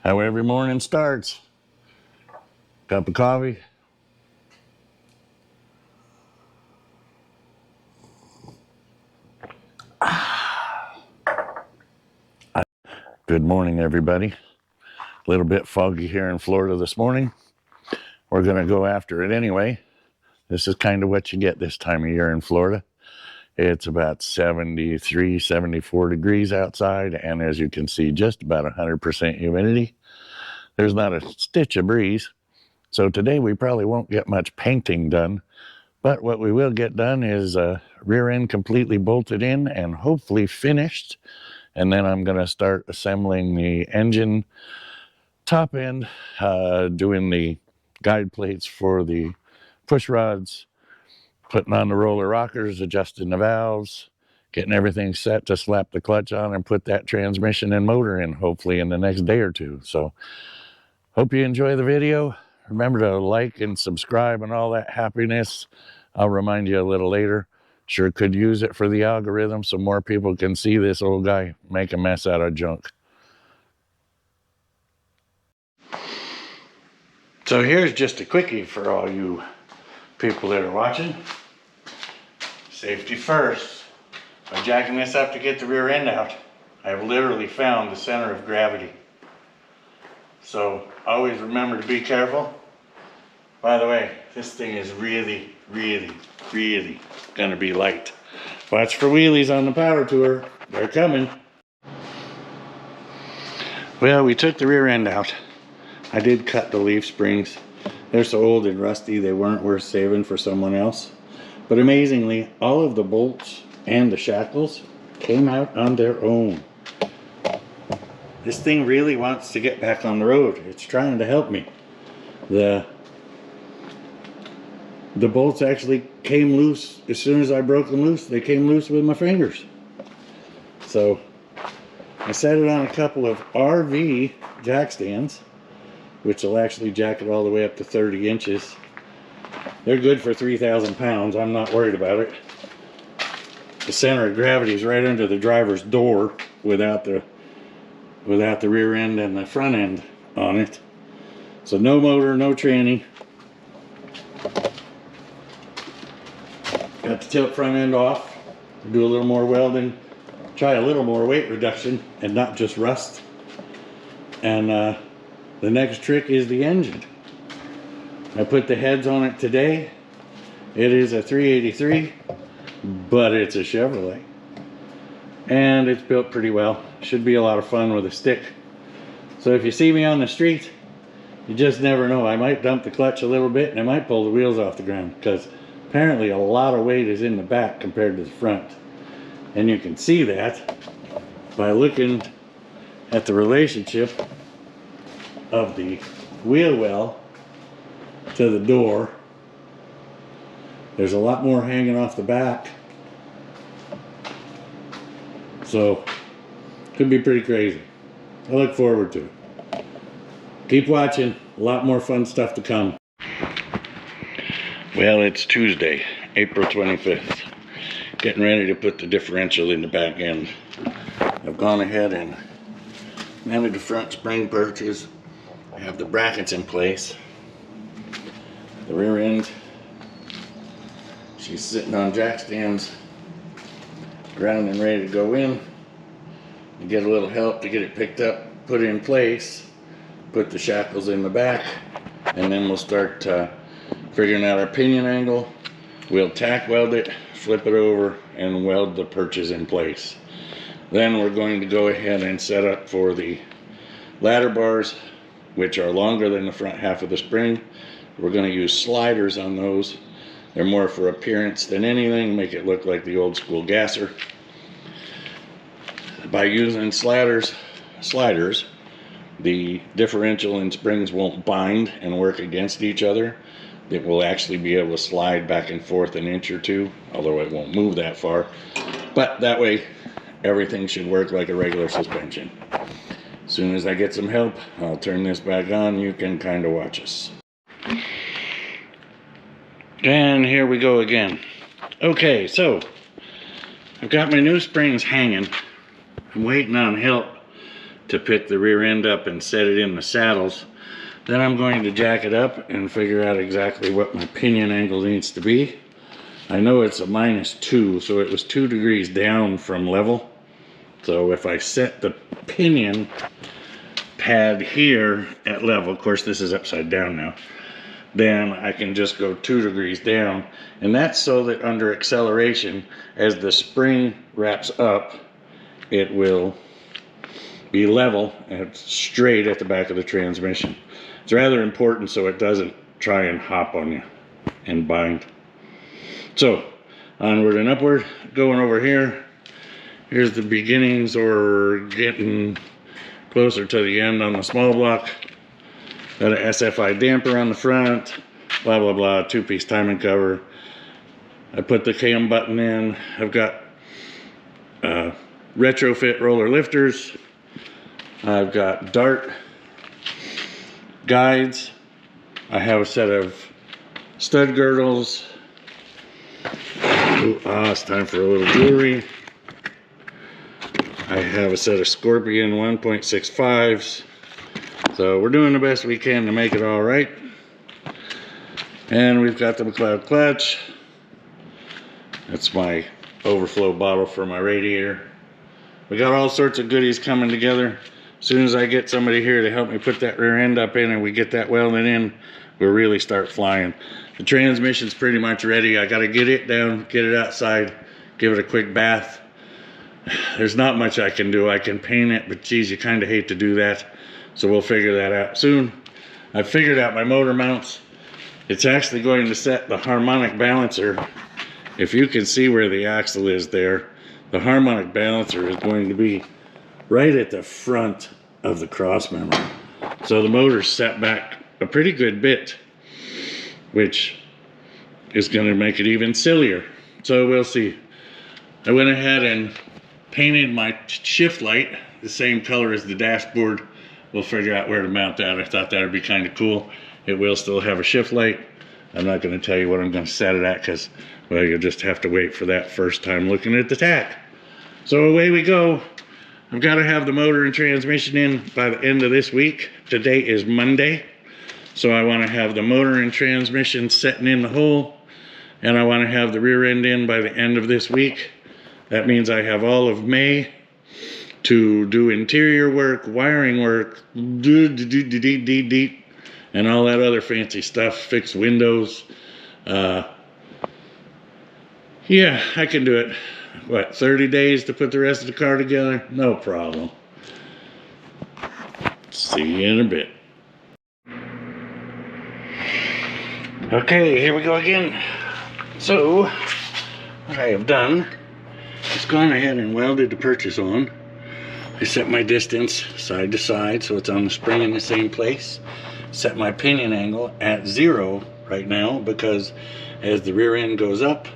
How every morning starts. Cup of coffee. Good morning, everybody. A little bit foggy here in Florida this morning. We're going to go after it anyway. This is kind of what you get this time of year in Florida. It's about 73, 74 degrees outside, and as you can see, just about 100% humidity. There's not a stitch of breeze. So today we probably won't get much painting done, but what we will get done is rear end completely bolted in and hopefully finished. And then I'm going to start assembling the engine top end, doing the guide plates for the push rods, putting on the roller rockers, adjusting the valves, getting everything set to slap the clutch on and put that transmission and motor in hopefully in the next day or two. So hope you enjoy the video. Remember to like and subscribe and all that happiness. I'll remind you a little later. Sure could use it for the algorithm so more people can see this old guy make a mess out of junk. So here's just a quickie for all you people that are watching. Safety first. By jacking this up to get the rear end out, I've literally found the center of gravity. So always remember to be careful. By the way, this thing is really gonna be light. Watch for wheelies on the power tour. They're coming. Well, we took the rear end out. I did cut the leaf springs. They're so old and rusty they weren't worth saving for someone else. But amazingly, all of the bolts and the shackles came out on their own. This thing really wants to get back on the road. It's trying to help me. The bolts actually came loose as soon as I broke them loose. They came loose with my fingers. So I set it on a couple of RV jack stands, which will actually jack it all the way up to 30 inches. They're good for 3,000 pounds. I'm not worried about it. The center of gravity is right under the driver's door without the rear end and the front end on it. So no motor, no tranny. Got the tilt front end off. Do a little more welding. Try a little more weight reduction and not just rust. And the next trick is the engine. I put the heads on it today. It is a 383, but it's a Chevrolet. And it's built pretty well. Should be a lot of fun with a stick. So if you see me on the street, you just never know. I might dump the clutch a little bit and I might pull the wheels off the ground because apparently a lot of weight is in the back compared to the front. And you can see that by looking at the relationship of the wheel well to the door. There's a lot more hanging off the back. So, could be pretty crazy. I look forward to it. Keep watching. A lot more fun stuff to come. Well, it's Tuesday, April 25th. Getting ready to put the differential in the back end. I've gone ahead and mounted the front spring perches. I have the brackets in place. The rear end, she's sitting on jack stands, ground and ready to go in. You get a little help to get it picked up, put in place, put the shackles in the back, and then we'll start figuring out our pinion angle. We'll tack weld it, flip it over, and weld the perches in place. Then we're going to go ahead and set up for the ladder bars, which are longer than the front half of the spring. We're going to use sliders on those. They're more for appearance than anything, make it look like the old school gasser. By using sliders, the differential and springs won't bind and work against each other. It will actually be able to slide back and forth an inch or two, although it won't move that far. But that way, everything should work like a regular suspension. As soon as I get some help, I'll turn this back on. You can kind of watch us. And here we go again. Okay, so I've got my new springs hanging. I'm waiting on help to pick the rear end up and set it in the saddles. Then I'm going to jack it up and figure out exactly what my pinion angle needs to be. I know it's a -2, so it was 2 degrees down from level. So if I set the pinion pad here at level, of course this is upside down now, then I can just go 2 degrees down. And that's so that under acceleration, as the spring wraps up, it will be level and straight at the back of the transmission. It's rather important so it doesn't try and hop on you and bind. So onward and upward, going over here. Here's the beginnings, or getting closer to the end on the small block. Got an SFI damper on the front, blah blah blah, 2-piece timing cover. I put the cam button in. I've got retrofit roller lifters. I've got dart guides. I have a set of stud girdles. It's time for a little jewelry. I have a set of Scorpion 1.65s. So we're doing the best we can to make it all right. And we've got the McLeod clutch. That's my overflow bottle for my radiator. We got all sorts of goodies coming together. As soon as I get somebody here to help me put that rear end up in and we get that welded in, we'll really start flying. The transmission's pretty much ready. I gotta get it down, get it outside, give it a quick bath. There's not much I can do. I can paint it, but geez, you kind of hate to do that. So we'll figure that out soon. I figured out my motor mounts. It's actually going to set the harmonic balancer. If you can see where the axle is there, the harmonic balancer is going to be right at the front of the cross member. So the motor's set back a pretty good bit, which is going to make it even sillier. So we'll see. I went ahead and painted my shift light the same color as the dashboard. We'll figure out where to mount that. I thought that would be kind of cool. It will still have a shift light. I'm not going to tell you what I'm going to set it at because, well, you'll just have to wait for that first time looking at the tack. So away we go. I've got to have the motor and transmission in by the end of this week. Today is Monday. So I want to have the motor and transmission setting in the hole. And I want to have the rear end in by the end of this week. That means I have all of May to do interior work, wiring work, and all that other fancy stuff, fix windows. Yeah, I can do it. What, 30 days to put the rest of the car together? No problem. See you in a bit. Okay, here we go again. So, what I have done is gone ahead and welded the purchase on. I set my distance side to side so it's on the spring in the same place. Set my pinion angle at 0 right now because as the rear end goes up,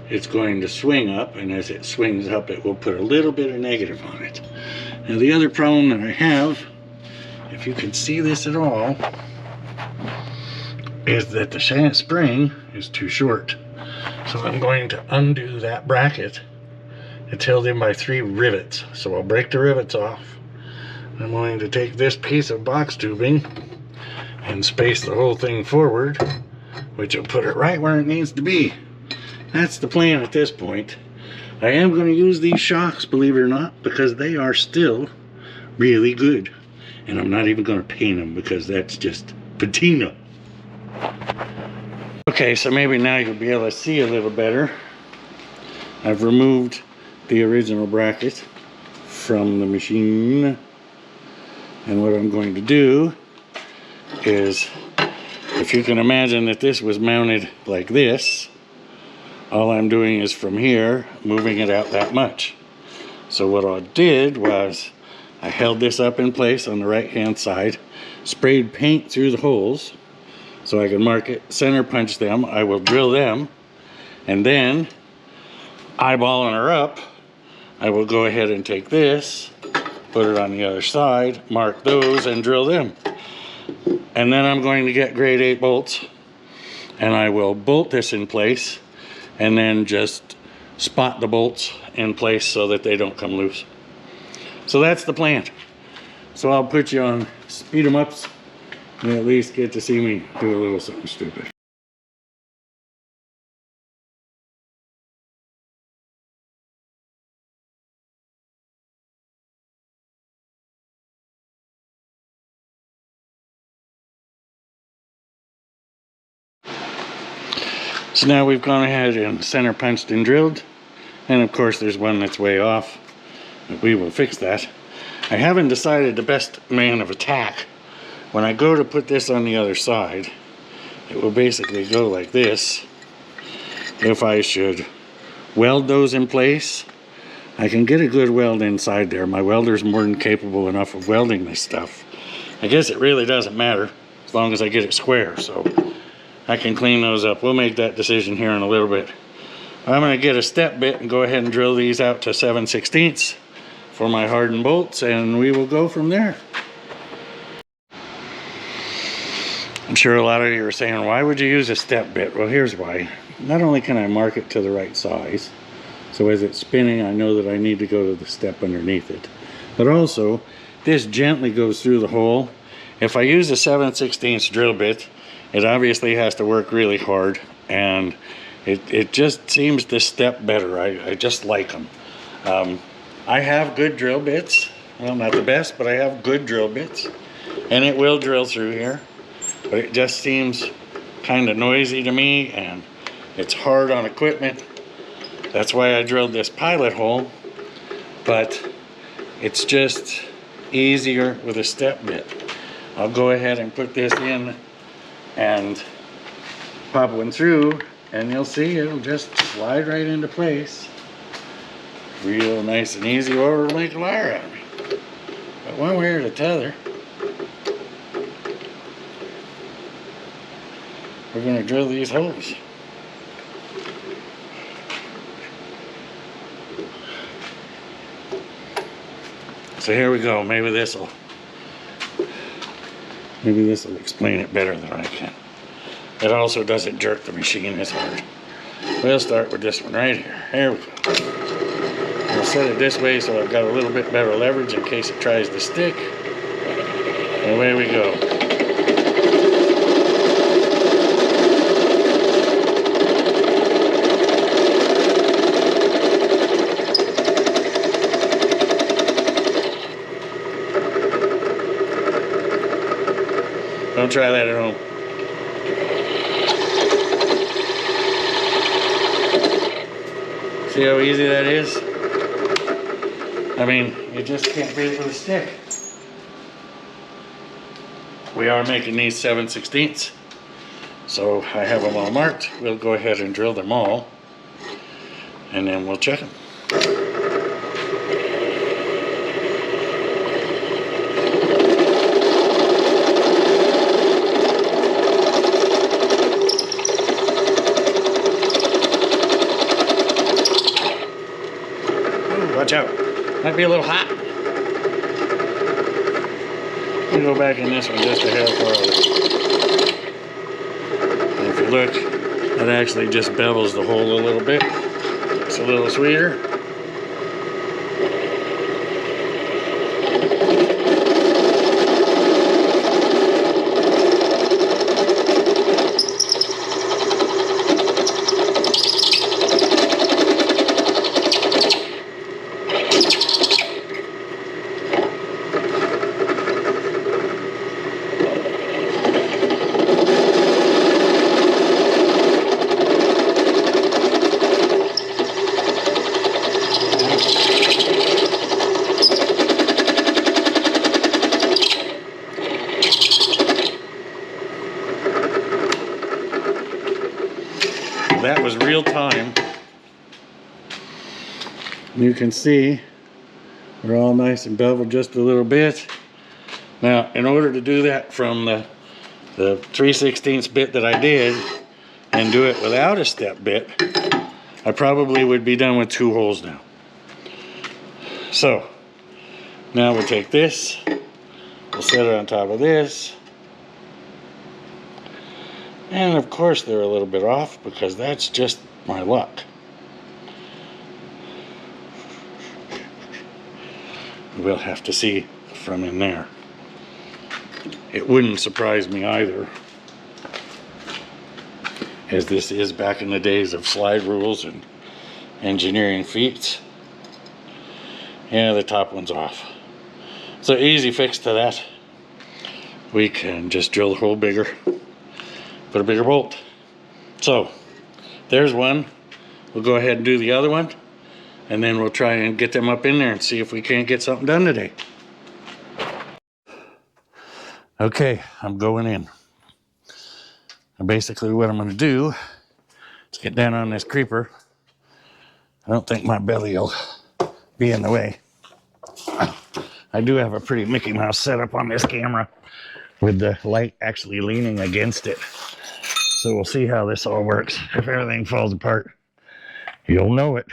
it's going to swing up, and as it swings up, it will put a little bit of negative on it. Now the other problem that I have, if you can see this at all, is that the shaft spring is too short. So I'm going to undo that bracket. It's held in by 3 rivets. So I'll break the rivets off. I'm going to take this piece of box tubing and space the whole thing forward, which will put it right where it needs to be. That's the plan at this point. I am going to use these shocks, believe it or not, because they are still really good. And I'm not even going to paint them because that's just patina. Okay, so maybe now you'll be able to see a little better. I've removed the original bracket from the machine. And what I'm going to do is, if you can imagine that this was mounted like this, all I'm doing is from here, moving it out that much. So what I did was, I held this up in place on the right hand side, sprayed paint through the holes, so I can mark it, center punch them, I will drill them, and then, eyeballing her up, I will go ahead and take this, put it on the other side, mark those, and drill them. And then I'm going to get grade 8 bolts, and I will bolt this in place, and then just spot the bolts in place so that they don't come loose. So that's the plan. So I'll put you on speed 'em ups and at least get to see me do a little something stupid. So now we've gone ahead and center punched and drilled, and of course there's one that's way off, but we will fix that. I haven't decided the best man of attack. When I go to put this on the other side, it will basically go like this. If I should weld those in place, I can get a good weld inside there. My welder's more than capable enough of welding this stuff. I guess it really doesn't matter as long as I get it square, so I can clean those up. We'll make that decision here in a little bit. I'm going to get a step bit and go ahead and drill these out to 7/16 for my hardened bolts, and we will go from there. I'm sure a lot of you are saying, why would you use a step bit? Well, here's why. Not only can I mark it to the right size, so as it's spinning I know that I need to go to the step underneath it, but also this gently goes through the hole. If I use a 7/16 drill bit, it obviously has to work really hard, and it just seems to step better. I just like them. I have good drill bits. Well, not the best, but I have good drill bits, and it will drill through here, but it just seems kind of noisy to me, and it's hard on equipment. That's why I drilled this pilot hole, but it's just easier with a step bit. I'll go ahead and put this in and pop one through, and you'll see it'll just slide right into place real nice and easy, or it'll make a liar out of me. But one way or the other, we're going to drill these holes. So here we go. Maybe this will explain it better than I can. It also doesn't jerk the machine as hard. We'll start with this one right here. Here we go. I'll set it this way so I've got a little bit better leverage in case it tries to stick. And away we go. Don't try that at home. See how easy that is? I mean, you just can't beat it with a stick. We are making these 7/16, so I have them all marked. We'll go ahead and drill them all, and then we'll check them. Watch out. Might be a little hot. Let me go back in this one just a hair farther. And if you look, that actually just bevels the hole a little bit. It's a little sweeter. That was real time. You can see they're all nice and beveled just a little bit. Now, in order to do that from the 3/16 bit that I did and do it without a step bit, I probably would be done with 2 holes now. So now we'll take this, we'll set it on top of this. And of course they're a little bit off because that's just my luck. We'll have to see from in there. It wouldn't surprise me either, as this is back in the days of slide rules and engineering feats. Yeah, the top one's off. So easy fix to that. We can just drill the hole bigger, put a bigger bolt. So there's one. We'll go ahead and do the other one, and then we'll try and get them up in there and see if we can't get something done today. Okay, I'm going in. And basically what I'm going to do is get down on this creeper. I don't think my belly will be in the way. I do have a pretty Mickey Mouse setup on this camera with the light actually leaning against it. So we'll see how this all works. If everything falls apart, you'll know it.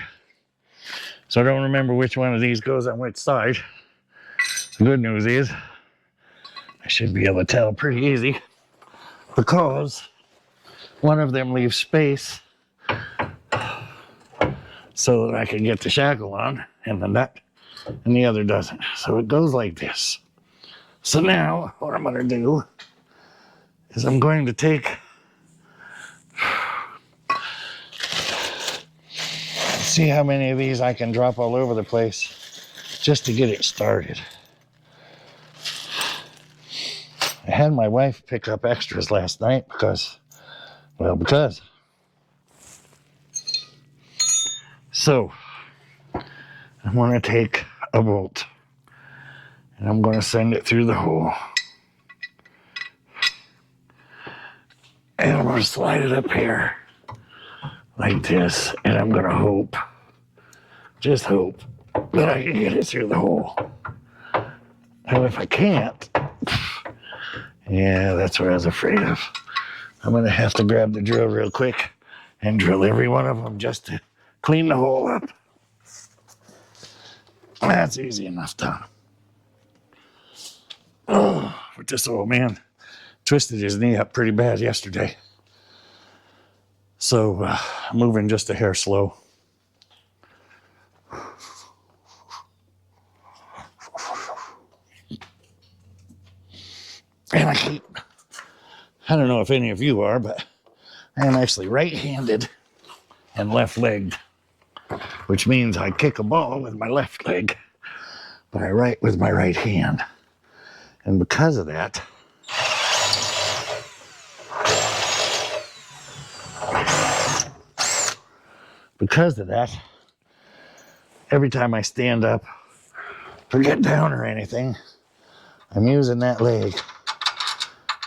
So I don't remember which one of these goes on which side. The good news is I should be able to tell pretty easy, because one of them leaves space so that I can get the shackle on and the nut, and the other doesn't. So it goes like this. So now what I'm going to do is I'm going to take, see how many of these I can drop all over the place just to get it started. I had my wife pick up extras last night because. So I'm going to take a bolt and I'm going to send it through the hole. And I'm going to slide it up here like this, and I'm going to hope, just hope, that I can get it through the hole. And if I can't, yeah, that's what I was afraid of. I'm going to have to grab the drill real quick and drill every one of them just to clean the hole up. That's easy enough done. Oh, but this old man twisted his knee up pretty bad yesterday. So moving just a hair slow. And I don't know if any of you are, but I am actually right-handed and left-legged, which means I kick a ball with my left leg, but I write with my right hand. And because of that, every time I stand up or get down or anything, I'm using that leg,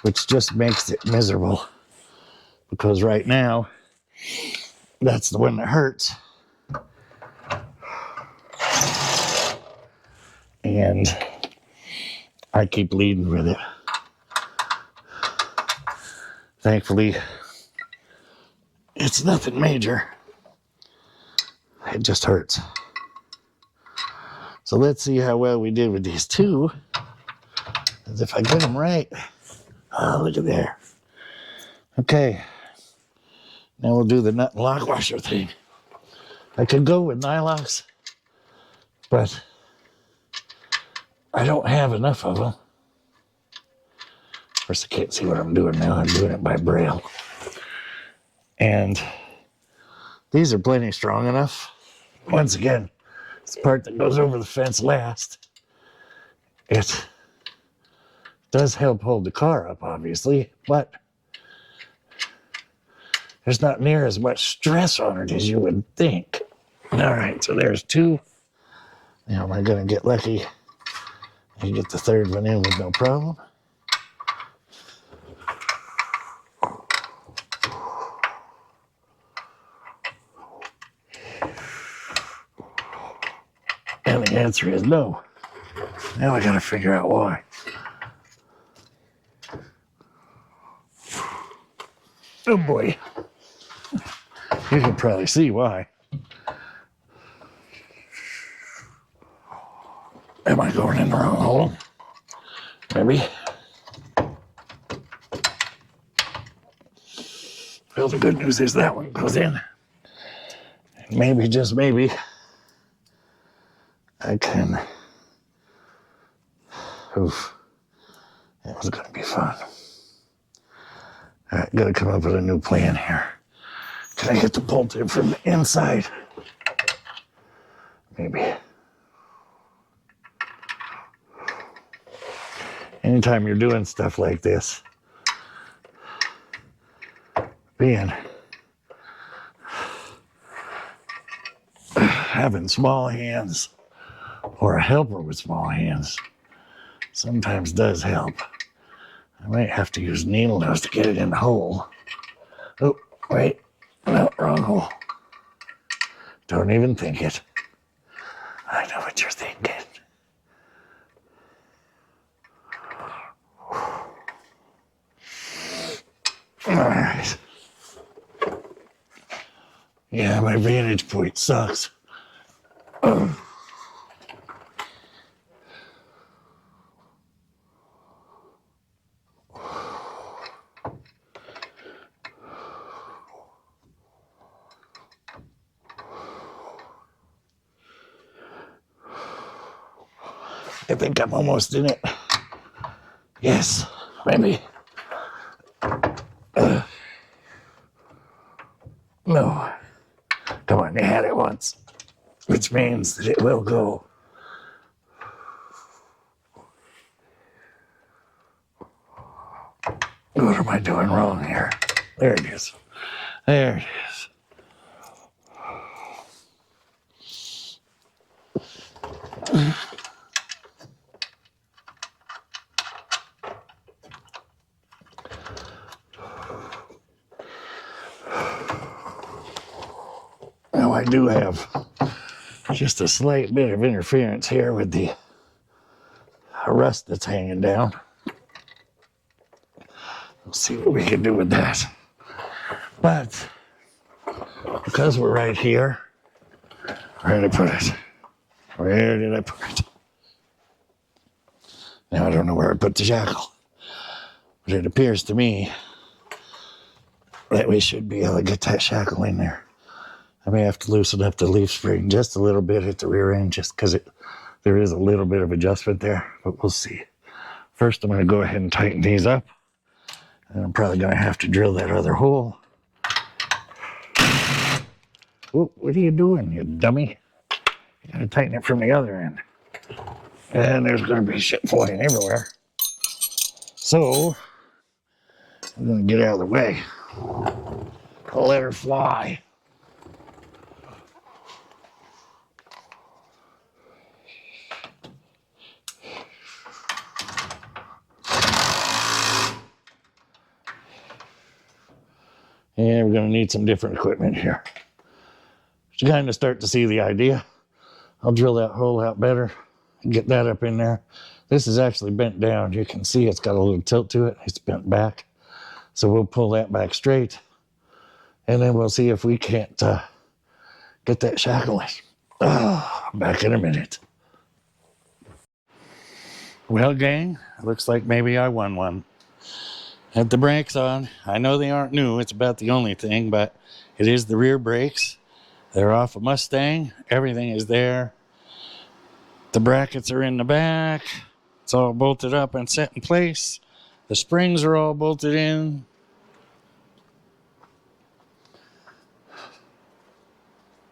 which just makes it miserable, because right now, that's the one that hurts. And I keep bleeding with it. Thankfully, it's nothing major. It just hurts. So let's see how well we did with these two. As if I get them right. Oh, look at there. Okay. Now we'll do the nut and lock washer thing. I could go with Nylox, but I don't have enough of them. Of course, I can't see what I'm doing now. I'm doing it by braille. And these are plenty strong enough. Once again, it's the part that goes over the fence last. It does help hold the car up, obviously, but there's not near as much stress on it as you would think. All right, so there's two. Now, am I going to get lucky and get the third one in with no problem? And the answer is no. Now I got to figure out why. Oh boy. You can probably see why. Am I going in the wrong hole? Maybe. Well, the good news is that one goes in. And maybe, just maybe, I can Oof. That was going to be fun. All right, got to come up with a new plan here. Can I get the bolt in from the inside? Maybe. Anytime you're doing stuff like this, having small hands or a helper with small hands sometimes does help. I might have to use needle nose to get it in the hole. Oh, wait. No, wrong hole. Don't even think it. I know what you're thinking. All right. Yeah, my vantage point sucks. I think I'm almost in it. Yes, maybe. No. Come on, you had it once, which means that it will go. What am I doing wrong here? There it is. There it is. Now I do have just a slight bit of interference here with the rust that's hanging down. We'll see what we can do with that. But because we're right here, where did I put it? Where did I put it? Now I don't know where I put the shackle. But it appears to me that we should be able to get that shackle in there. I may have to loosen up the leaf spring just a little bit at the rear end just because there is a little bit of adjustment there, but we'll see. First, I'm going to go ahead and tighten these up. And I'm probably going to have to drill that other hole. Whoa, what are you doing, you dummy? You got to tighten it from the other end. And there's going to be shit flying everywhere. So, I'm going to get out of the way. I'll let her fly. And we're going to need some different equipment here. You kind of start to see the idea. I'll drill that hole out better and get that up in there. This is actually bent down. You can see it's got a little tilt to it. It's bent back. So we'll pull that back straight. And then we'll see if we can't get that shackle in. Back in a minute. Well, gang, looks like maybe I won one. Have the brakes on. I know they aren't new. It's about the only thing, but it is the rear brakes. They're off a Mustang. Everything is there. The brackets are in the back. It's all bolted up and set in place. The springs are all bolted in.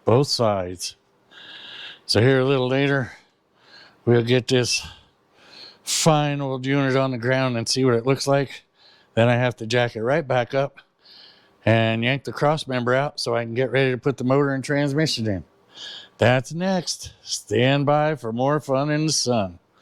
Both sides. So here a little later, we'll get this fine old unit on the ground and see what it looks like. Then I have to jack it right back up and yank the cross member out so I can get ready to put the motor and transmission in. That's next. Stand by for more fun in the sun.